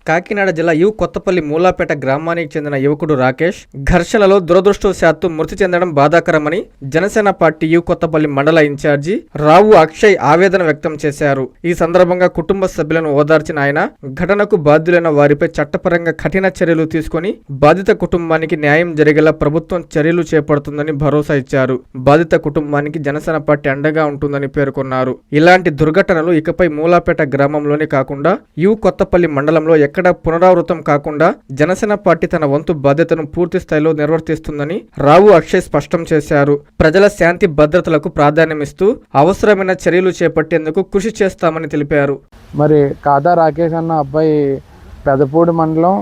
కాకినాడ జిల్లా కొత్తపల్లి మూలాపేట గ్రామానికి చెందిన యువకుడు రాకేష్ ఘర్షణలో దురదృష్టవశాత్తు మృతి చెందడం బాధాకరమని జనసేన పార్టీ కొత్తపల్లి మండల ఇన్ఛార్జి రావు అక్షయ్ ఆవేదన వ్యక్తం చేశారు. ఈ సందర్భంగా కుటుంబ సభ్యులను ఓదార్చిన ఆయన ఘటనకు బాధ్యులైన వారిపై చట్టపరంగా కఠిన చర్యలు తీసుకుని బాధిత కుటుంబానికి న్యాయం జరిగేలా ప్రభుత్వం చర్యలు చేపడుతుందని భరోసా ఇచ్చారు. బాధిత కుటుంబానికి జనసేన పార్టీ అండగా ఉంటుందని పేర్కొన్నారు. ఇలాంటి దుర్ఘటనలు ఇకపై మూలాపేట గ్రామంలోనే కాకుండా కొత్తపల్లి మండలంలో ఎక్కడ పునరావృతం కాకుండా జనసేన పార్టీ తన వంతు బాధ్యతను పూర్తి స్థాయిలో నిర్వర్తిస్తుందని రావు అక్షయ్ స్పష్టం చేశారు. ప్రజల శాంతి భద్రతలకు ప్రాధాన్యమిస్తూ అవసరమైన చర్యలు చేపట్టేందుకు కృషి చేస్తామని తెలిపారు. మరి కాదా రాకేష్ అన్న అబ్బాయి పెదపూడి మండలం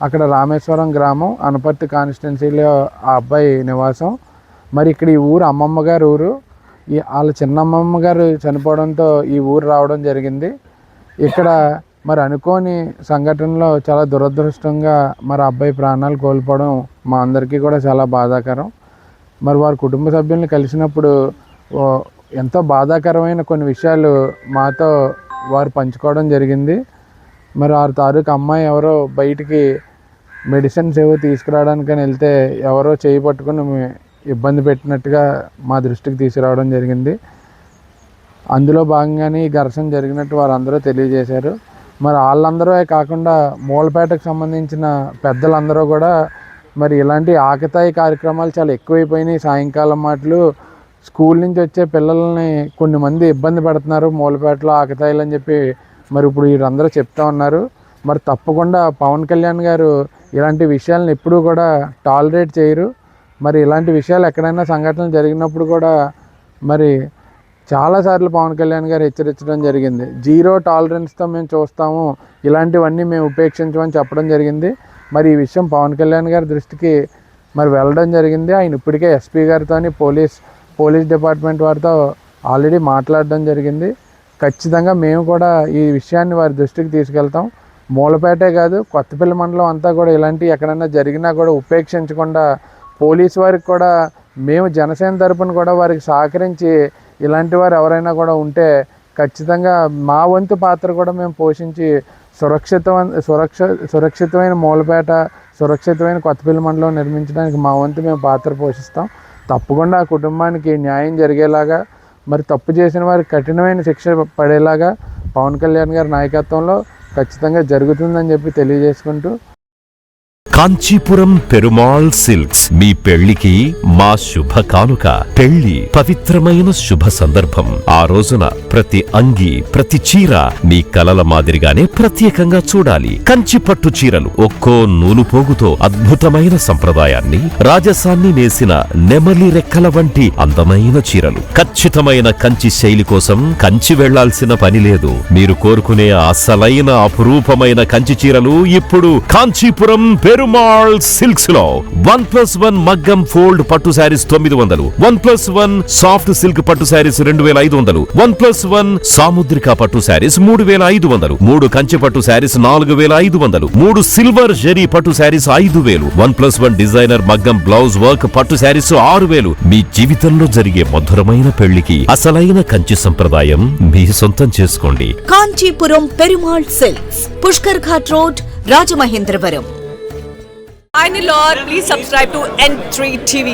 అక్కడ రామేశ్వరం గ్రామం అనపర్తి కాన్స్టిట్యున్సీలో ఆ అబ్బాయి నివాసం. మరి ఇక్కడ ఈ ఊరు అమ్మమ్మ గారు ఊరు. వాళ్ళ చిన్నమ్మమ్మ గారు చనిపోవడంతో ఈ ఊరు రావడం జరిగింది. ఇక్కడ మరి అనుకోని సంఘటనలో చాలా దురదృష్టంగా మరి అబ్బాయి ప్రాణాలు కోల్పోవడం మా అందరికీ కూడా చాలా బాధాకరం. మరి వారి కుటుంబ సభ్యుల్ని కలిసినప్పుడు ఎంతో బాధాకరమైన కొన్ని విషయాలు మాతో వారు పంచుకోవడం జరిగింది. మరి వారి తాలూకు అమ్మాయి ఎవరో బయటికి మెడిసిన్స్ ఏవో తీసుకురావడానికని వెళ్తే ఎవరో చేయి పట్టుకుని ఇబ్బంది పెట్టినట్టుగా మా దృష్టికి తీసుకురావడం జరిగింది. అందులో భాగంగానే ఈ ఘర్షణ జరిగినట్టు వారందరూ తెలియజేశారు. మరి వాళ్ళందరూ కాకుండా మూలపేటకు సంబంధించిన పెద్దలందరూ కూడా మరి ఇలాంటి ఆకతాయి కార్యక్రమాలు చాలా ఎక్కువైపోయినాయి. సాయంకాలం మాటలు స్కూల్ నుంచి వచ్చే పిల్లల్ని కొన్ని మంది ఇబ్బంది పెడుతున్నారు మూలపేటలో ఆకతాయిలు అని చెప్పి మరి ఇప్పుడు వీరందరూ చెప్తా ఉన్నారు. మరి తప్పకుండా పవన్ కళ్యాణ్ గారు ఇలాంటి విషయాలను ఎప్పుడూ కూడా టాలరేట్ చేయరు. మరి ఇలాంటి విషయాలు ఎక్కడైనా సంఘటనలు జరిగినప్పుడు కూడా మరి చాలాసార్లు పవన్ కళ్యాణ్ గారు హెచ్చరించడం జరిగింది. జీరో టాలరెన్స్తో మేము చూస్తాము, ఇలాంటివన్నీ మేము ఉపేక్షించమని చెప్పడం జరిగింది. మరి ఈ విషయం పవన్ కళ్యాణ్ గారి దృష్టికి మరి వెళ్ళడం జరిగింది. ఆయన ఇప్పటికే ఎస్పీ గారితో పోలీస్ డిపార్ట్మెంట్ వారితో ఆల్రెడీ మాట్లాడడం జరిగింది. ఖచ్చితంగా మేము కూడా ఈ విషయాన్ని వారి దృష్టికి తీసుకెళ్తాం. మూలపేటే కాదు కొత్తపల్లి మండలం అంతా కూడా ఇలాంటివి ఎక్కడైనా జరిగినా కూడా ఉపేక్షించకుండా పోలీసు వారికి కూడా మేము జనసేన తరపున కూడా వారికి సహకరించి ఇలాంటి వారు ఎవరైనా కూడా ఉంటే ఖచ్చితంగా మా వంతు పాత్ర కూడా మేము పోషించి సురక్షితమైన మూలపేట, సురక్షితమైన కొత్తపల్లి మండలం నిర్మించడానికి మా వంతు మేము పాత్ర పోషిస్తాం. తప్పకుండా ఆ కుటుంబానికి న్యాయం జరిగేలాగా మరి తప్పు చేసిన వారికి కఠినమైన శిక్ష పడేలాగా పవన్ కళ్యాణ్ గారి నాయకత్వంలో ఖచ్చితంగా జరుగుతుందని చెప్పి తెలియజేసుకుంటూ, కాంచీపురం పెరుమాళ్ సిల్క్స్ మీ పెళ్లికి మా శుభ కానుక. పెళ్లి పవిత్రమైన శుభ సందర్భం. ఆ రోజున ప్రతి అంగి, ప్రతి చీర మీ కలల మాదిరిగానే ప్రత్యేకంగా చూడాలి. కంచి పట్టు చీరలు ఒక్కో నూలు పోగుతో అద్భుతమైన సంప్రదాయాన్ని, రాజసాన్ని నేసిన నెమలి రెక్కల వంటి అందమైన చీరలు. ఖచ్చితమైన కంచి శైలి కోసం కంచి వెళ్లాల్సిన పని లేదు. మీరు కోరుకునే అసలైన అపురూపమైన కంచి చీరలు ఇప్పుడు కాంచీపురం పెరుమాళ్ సిల్క్స్ లో 1+1 మగ్గం ఫోల్డ్ పట్టు శారీస్ 900, 1+1 సాఫ్ట్ సిల్క్ పట్టు శారీస్ 2500, 1+1 సాముద్రిక పట్టు శారీస్ 3500, 3 కంచి పట్టు శారీస్ 4500, 3 సిల్వర్ జరీ పట్టు శారీస్ 5000, 1+1 డిజైనర్ మగ్గం బ్లౌజ్ వర్క్ పట్టు శారీస్ 6000. మీ జీవితంలో జరిగే మధురమైన పెళ్లికి అసలైన కంచి సంప్రదాయం మీ సొంతం చేసుకోండి. Kanchipuram Perumal silks, Pushkar ghat road, Rajamahendravaram. Hi Nilor, please subscribe to N3 TV.